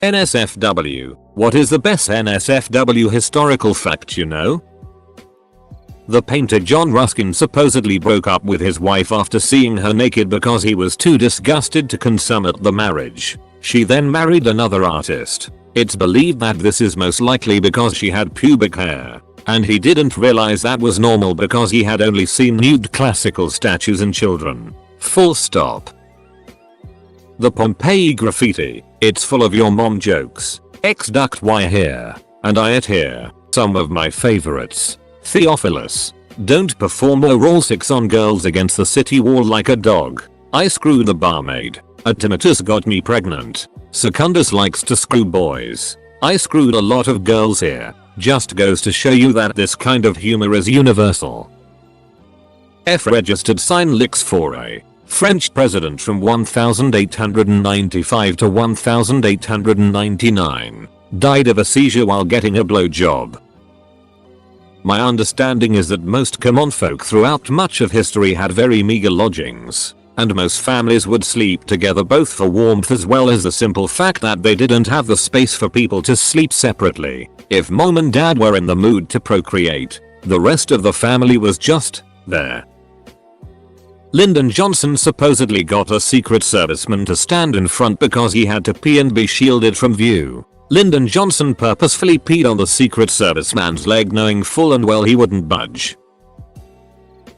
NSFW. What is the best NSFW historical fact you know? The painter John Ruskin supposedly broke up with his wife after seeing her naked because he was too disgusted to consummate the marriage. She then married another artist. It's believed that this is most likely because she had pubic hair, and he didn't realize that was normal because he had only seen nude classical statues and children. Full stop. The Pompeii graffiti. It's full of your mom jokes. X ducked Y here, and I ate here. Some of my favorites. Theophilus. Don't perform oral sex on girls against the city wall like a dog. I screwed the barmaid. Atimitus got me pregnant. Secundus likes to screw boys. I screwed a lot of girls here. Just goes to show you that this kind of humor is universal. F registered sign licks Faure. French president from 1895 to 1899. Died of a seizure while getting a blowjob. My understanding is that most common folk throughout much of history had very meager lodgings, and most families would sleep together both for warmth as well as the simple fact that they didn't have the space for people to sleep separately. If mom and dad were in the mood to procreate, the rest of the family was just there. Lyndon Johnson supposedly got a Secret Serviceman to stand in front because he had to pee and be shielded from view. Lyndon Johnson purposefully peed on the Secret Serviceman's leg knowing full and well he wouldn't budge.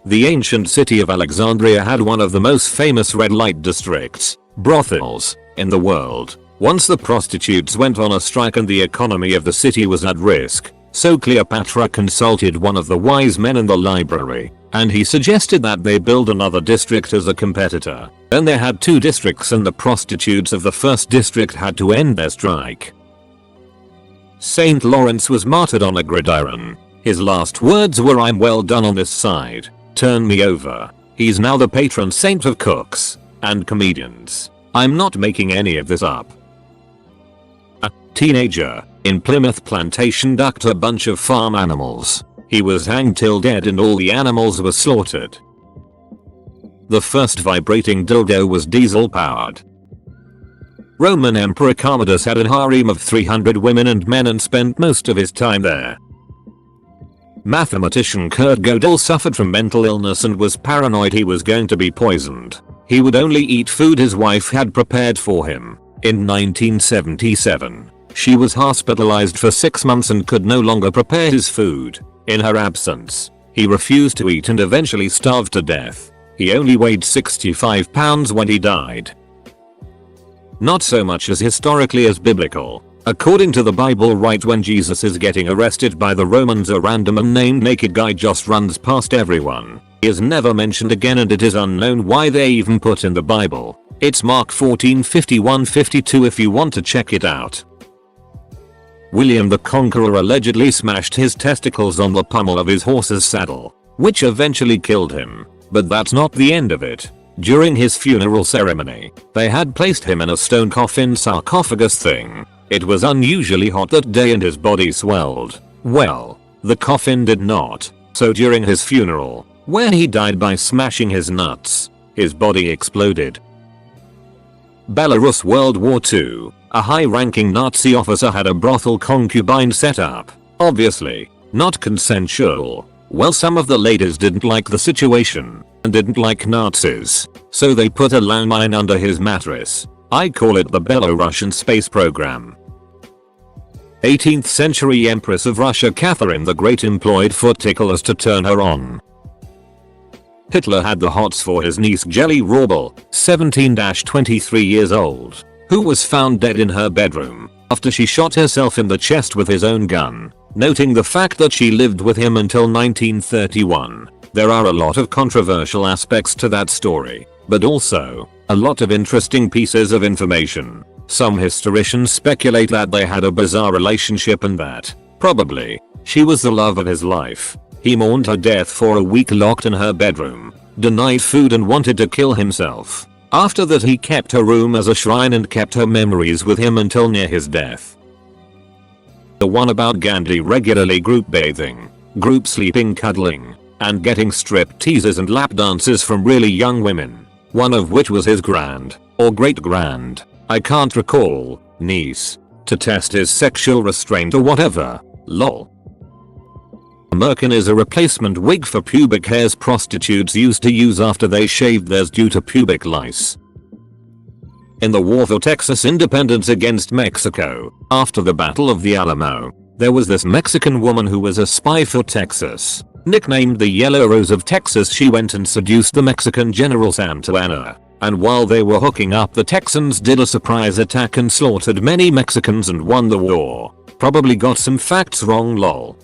The ancient city of Alexandria had one of the most famous red light districts, brothels, in the world. Once the prostitutes went on a strike and the economy of the city was at risk, so Cleopatra consulted one of the wise men in the library, and he suggested that they build another district as a competitor. Then they had two districts and the prostitutes of the first district had to end their strike. Saint Lawrence was martyred on a gridiron. His last words were, "I'm well done on this side. Turn me over." He's now the patron saint of cooks and comedians. I'm not making any of this up. A teenager in Plymouth Plantation ducked a bunch of farm animals. He was hanged till dead and all the animals were slaughtered. The first vibrating dildo was diesel powered. Roman Emperor Commodus had a harem of 300 women and men and spent most of his time there. Mathematician Kurt Gödel suffered from mental illness and was paranoid he was going to be poisoned. He would only eat food his wife had prepared for him. In 1977, she was hospitalized for 6 months and could no longer prepare his food. In her absence, he refused to eat and eventually starved to death. He only weighed 65 pounds when he died. Not so much as historically as biblical. According to the Bible, right when Jesus is getting arrested by the Romans, a random unnamed naked guy just runs past everyone. He is never mentioned again and it is unknown why they even put in the Bible. It's Mark 14:51-52 if you want to check it out. William the Conqueror allegedly smashed his testicles on the pommel of his horse's saddle, which eventually killed him. But that's not the end of it. During his funeral ceremony, they had placed him in a stone coffin sarcophagus thing. It was unusually hot that day and his body swelled. Well, the coffin did not. So during his funeral, where he died by smashing his nuts, his body exploded. Belarus, World War II. A high-ranking Nazi officer had a brothel concubine set up. Obviously, not consensual. Well, some of the ladies didn't like the situation and didn't like Nazis, so they put a landmine under his mattress. I call it the Belarusian space program. 18th century Empress of Russia Catherine the Great employed foot ticklers to turn her on. Hitler had the hots for his niece Jelly Rorbel, 17-23 years old, who was found dead in her bedroom after she shot herself in the chest with his own gun. Noting the fact that she lived with him until 1931, there are a lot of controversial aspects to that story, but also a lot of interesting pieces of information. Some historians speculate that they had a bizarre relationship and that, probably, she was the love of his life. He mourned her death for a week locked in her bedroom, denied food and wanted to kill himself. After that he kept her room as a shrine and kept her memories with him until near his death. The one about Gandhi regularly group bathing, group sleeping, cuddling, and getting strip teases and lap dances from really young women, one of which was his grand, or great grand, I can't recall, niece. to test his sexual restraint or whatever. Lol. A merkin is a replacement wig for pubic hairs prostitutes used to use after they shaved theirs due to pubic lice. In the War for Texas Independence against Mexico, after the Battle of the Alamo, there was this Mexican woman who was a spy for Texas. Nicknamed the Yellow Rose of Texas, she went and seduced the Mexican General Santa Anna. And while they were hooking up, the Texans did a surprise attack and slaughtered many Mexicans and won the war. Probably got some facts wrong, lol.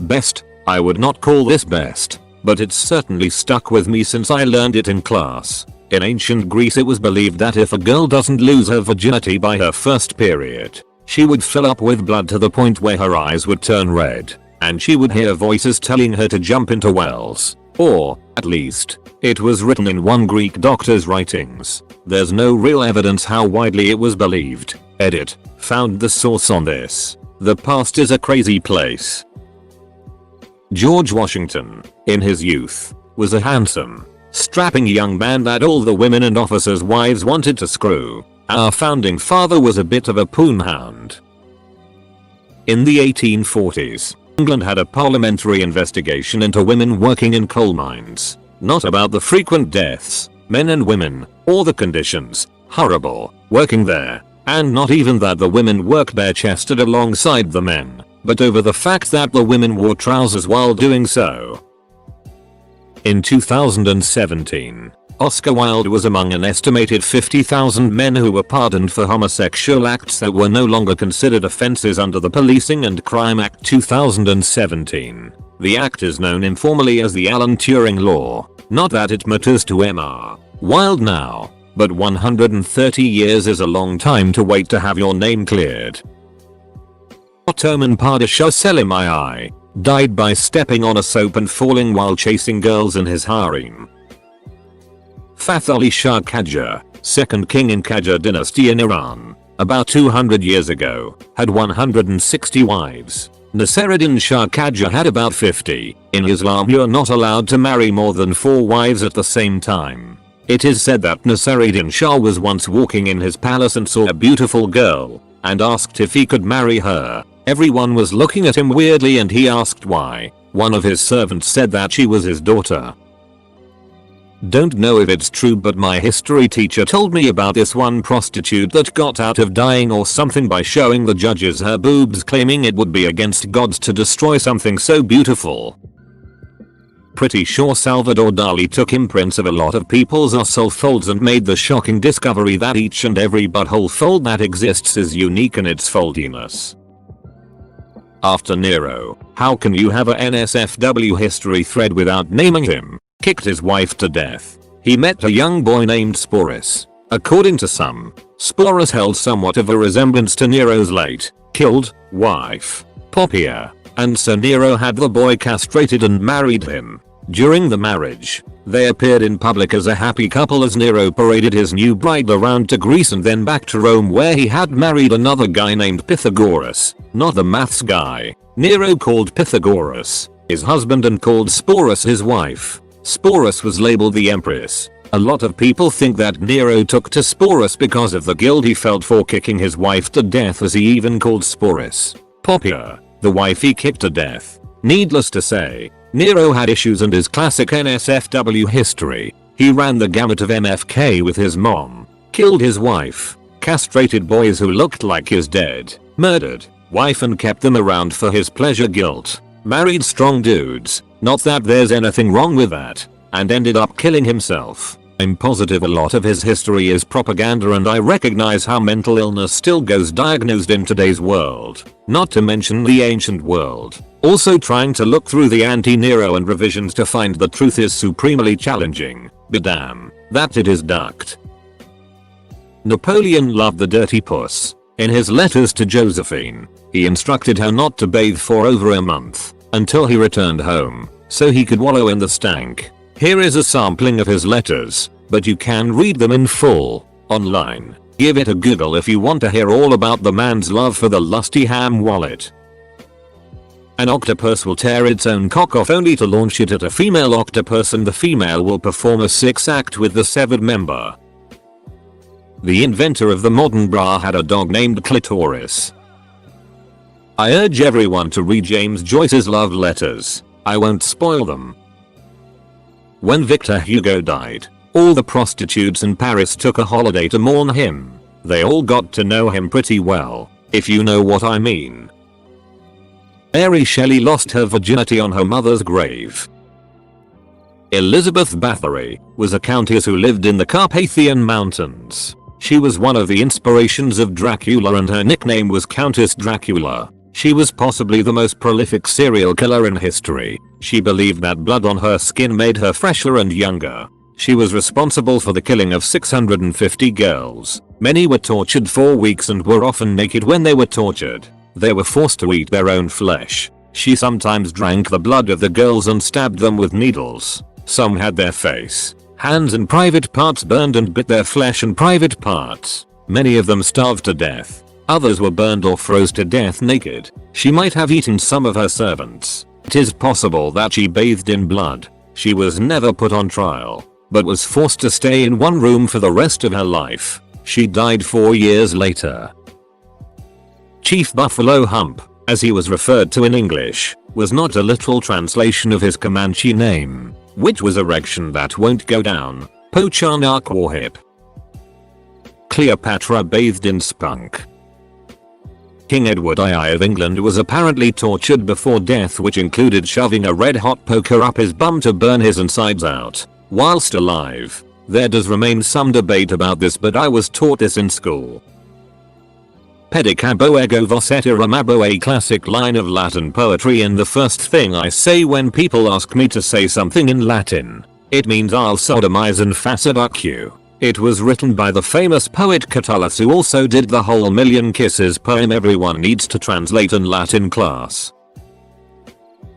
Best? I would not call this best, but it's certainly stuck with me since I learned it in class. In ancient Greece it was believed that if a girl doesn't lose her virginity by her first period, she would fill up with blood to the point where her eyes would turn red, and she would hear voices telling her to jump into wells. Or, at least, it was written in one Greek doctor's writings. There's no real evidence how widely it was believed. Edit. Found the source on this. The past is a crazy place. George Washington, in his youth, was a handsome, strapping young man that all the women and officers' wives wanted to screw. Our founding father was a bit of a poonhound. In the 1840s, England had a parliamentary investigation into women working in coal mines. Not about the frequent deaths, men and women, or the conditions, horrible, working there, and not even that the women worked bare-chested alongside the men, but over the fact that the women wore trousers while doing so. In 2017, Oscar Wilde was among an estimated 50,000 men who were pardoned for homosexual acts that were no longer considered offenses under the Policing and Crime Act 2017. The act is known informally as the Alan Turing Law. Not that it matters to Mr. Wilde now, but 130 years is a long time to wait to have your name cleared. Ottoman Padishah Selimai died by stepping on a soap and falling while chasing girls in his harem. Fath Ali Shah Qajar, second king in Qajar dynasty in Iran, about 200 years ago, had 160 wives. Nasiruddin Shah Qajar had about 50. In Islam you're not allowed to marry more than 4 wives at the same time. It is said that Nasiruddin Shah was once walking in his palace and saw a beautiful girl, and asked if he could marry her. Everyone was looking at him weirdly and he asked why. One of his servants said that she was his daughter. Don't know if it's true, but my history teacher told me about this one prostitute that got out of dying or something by showing the judges her boobs, claiming it would be against gods to destroy something so beautiful. Pretty sure Salvador Dali took imprints of a lot of people's asshole folds and made the shocking discovery that each and every butthole fold that exists is unique in its foldiness. After Nero, how can you have a NSFW history thread without naming him? Kicked his wife to death. He met a young boy named Sporus. According to some, Sporus held somewhat of a resemblance to Nero's late, killed, wife, Poppaea, and so Nero had the boy castrated and married him. During the marriage, they appeared in public as a happy couple as Nero paraded his new bride around to Greece and then back to Rome, where he had married another guy named Pythagoras, not the maths guy. Nero called Pythagoras his husband and called Sporus his wife. Sporus was labeled the Empress. A lot of people think that Nero took to Sporus because of the guilt he felt for kicking his wife to death, as he even called Sporus Poppaea, the wife he kicked to death. Needless to say, Nero had issues and his classic NSFW history. He ran the gamut of MFK with his mom, killed his wife, castrated boys who looked like his dead, murdered wife and kept them around for his pleasure guilt, married strong dudes, not that there's anything wrong with that, and ended up killing himself. I'm positive a lot of his history is propaganda, and I recognize how mental illness still goes diagnosed in today's world, not to mention the ancient world. Also, trying to look through the anti-Nero and revisions to find the truth is supremely challenging, but damn, that it is ducked. Napoleon loved the dirty puss. In his letters to Josephine, he instructed her not to bathe for over a month, until he returned home, so he could wallow in the stank. Here is a sampling of his letters, but you can read them in full, online. Give it a Google if you want to hear all about the man's love for the lusty ham wallet. An octopus will tear its own cock off only to launch it at a female octopus, and the female will perform a 6-act with the severed member. The inventor of the modern bra had a dog named Clitoris. I urge everyone to read James Joyce's love letters. I won't spoil them. When Victor Hugo died, all the prostitutes in Paris took a holiday to mourn him. They all got to know him pretty well, if you know what I mean. Mary Shelley lost her virginity on her mother's grave. Elizabeth Bathory was a countess who lived in the Carpathian Mountains. She was one of the inspirations of Dracula and her nickname was Countess Dracula. She was possibly the most prolific serial killer in history. She believed that blood on her skin made her fresher and younger. She was responsible for the killing of 650 girls. Many were tortured for weeks and were often naked when they were tortured. They were forced to eat their own flesh. She sometimes drank the blood of the girls and stabbed them with needles. Some had their face, hands and private parts burned and bit their flesh and private parts. Many of them starved to death. Others were burned or froze to death naked. She might have eaten some of her servants. It is possible that she bathed in blood. She was never put on trial, but was forced to stay in one room for the rest of her life. She died 4 years later. Chief Buffalo Hump, as he was referred to in English, was not a literal translation of his Comanche name, which was erection that won't go down, Pochanak-Warhip. Cleopatra bathed in spunk. King Edward II of England was apparently tortured before death, which included shoving a red-hot poker up his bum to burn his insides out. Whilst alive, there does remain some debate about this, but I was taught this in school. Pedicabo ego vos et amabo, a classic line of Latin poetry and the first thing I say when people ask me to say something in Latin. It means I'll sodomize and fasciduck you. It was written by the famous poet Catullus, who also did the whole Million Kisses poem everyone needs to translate in Latin class.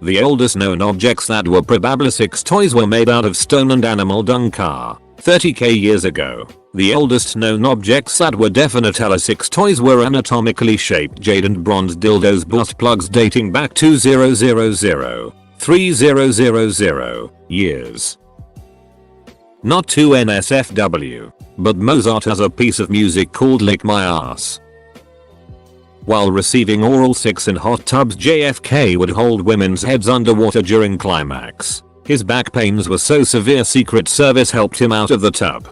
The oldest known objects that were probably sex toys were made out of stone and animal dung car. 30k years ago, the oldest known objects that were definitely sex toys were anatomically shaped jade and bronze dildos butt plugs dating back to 3000 years. Not to NSFW, but Mozart has a piece of music called Lick My Ass. While receiving oral sex in hot tubs, JFK would hold women's heads underwater during climax. His back pains were so severe Secret Service helped him out of the tub.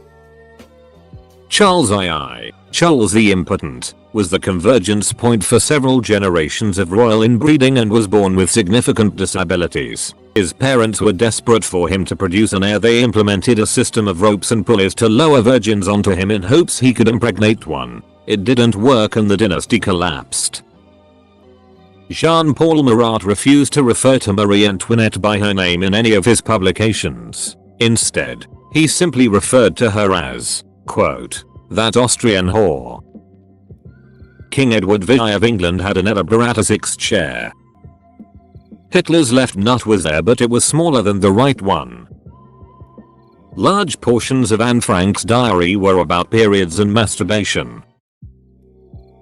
Charles II, Charles the Impotent, was the convergence point for several generations of royal inbreeding and was born with significant disabilities. His parents were desperate for him to produce an heir. They implemented a system of ropes and pulleys to lower virgins onto him in hopes he could impregnate one. It didn't work and the dynasty collapsed. Jean-Paul Marat refused to refer to Marie Antoinette by her name in any of his publications. Instead, he simply referred to her as, quote, that Austrian whore. King Edward VI of England had an elaboratesix chair. Hitler's left nut was there, but it was smaller than the right one. Large portions of Anne Frank's diary were about periods and masturbation.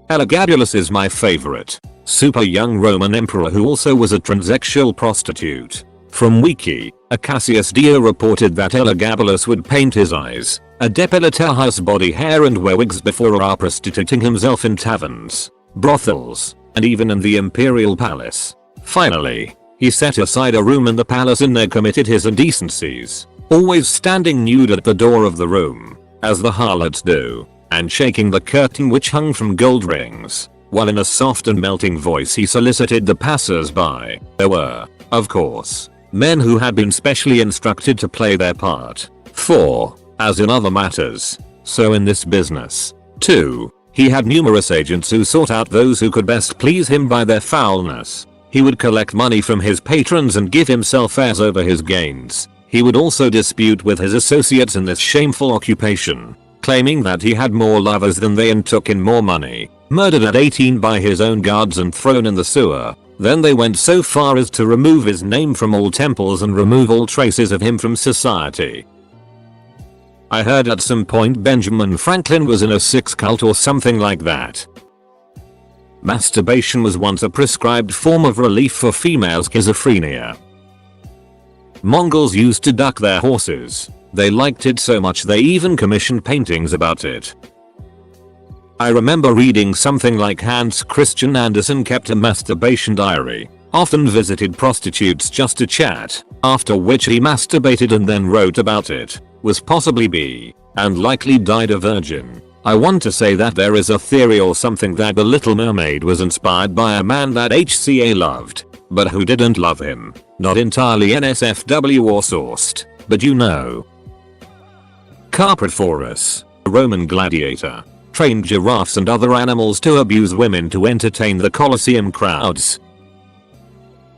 Elagabalus is my favorite. Super young Roman emperor who also was a transsexual prostitute. From Wiki, Cassius Dio reported that Elagabalus would paint his eyes, depilate his body hair and wear wigs before prostituting himself in taverns, brothels, and even in the imperial palace. Finally, he set aside a room in the palace and there committed his indecencies, always standing nude at the door of the room, as the harlots do, and shaking the curtain which hung from gold rings, while in a soft and melting voice he solicited the passers-by. There were, of course, men who had been specially instructed to play their part. For, as in other matters, so in this business, too, he had numerous agents who sought out those who could best please him by their foulness. He would collect money from his patrons and give himself airs over his gains. He would also dispute with his associates in this shameful occupation, claiming that he had more lovers than they and took in more money. Murdered at 18 by his own guards and thrown in the sewer. Then they went so far as to remove his name from all temples and remove all traces of him from society. I heard at some point Benjamin Franklin was in a sex cult or something like that. Masturbation was once a prescribed form of relief for female schizophrenia. Mongols used to duck their horses. They liked it so much they even commissioned paintings about it. I remember reading something like Hans Christian Andersen kept a masturbation diary, often visited prostitutes just to chat, after which he masturbated and then wrote about it, was possibly bi, and likely died a virgin. I want to say that there is a theory or something that The Little Mermaid was inspired by a man that HCA loved, but who didn't love him. Not entirely NSFW or sourced, but you know. Carpetophorus, a Roman gladiator, trained giraffes and other animals to abuse women to entertain the Colosseum crowds.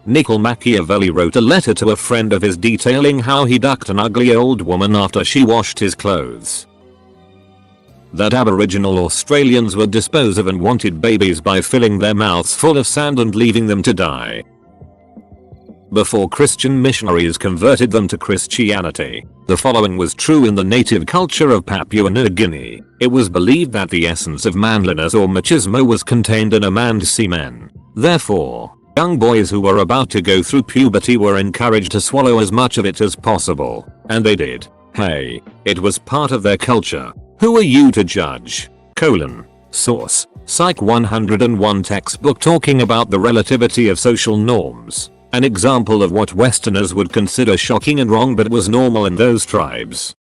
Niccolo Machiavelli wrote a letter to a friend of his detailing how he ducked an ugly old woman after she washed his clothes. That Aboriginal Australians would dispose of unwanted babies by filling their mouths full of sand and leaving them to die. Before Christian missionaries converted them to Christianity, the following was true in the native culture of Papua New Guinea. It was believed that the essence of manliness or machismo was contained in a man's semen. Therefore, young boys who were about to go through puberty were encouraged to swallow as much of it as possible, and they did. Hey, it was part of their culture. Who are you to judge? Source: Psych 101 textbook talking about the relativity of social norms. An example of what Westerners would consider shocking and wrong but was normal in those tribes.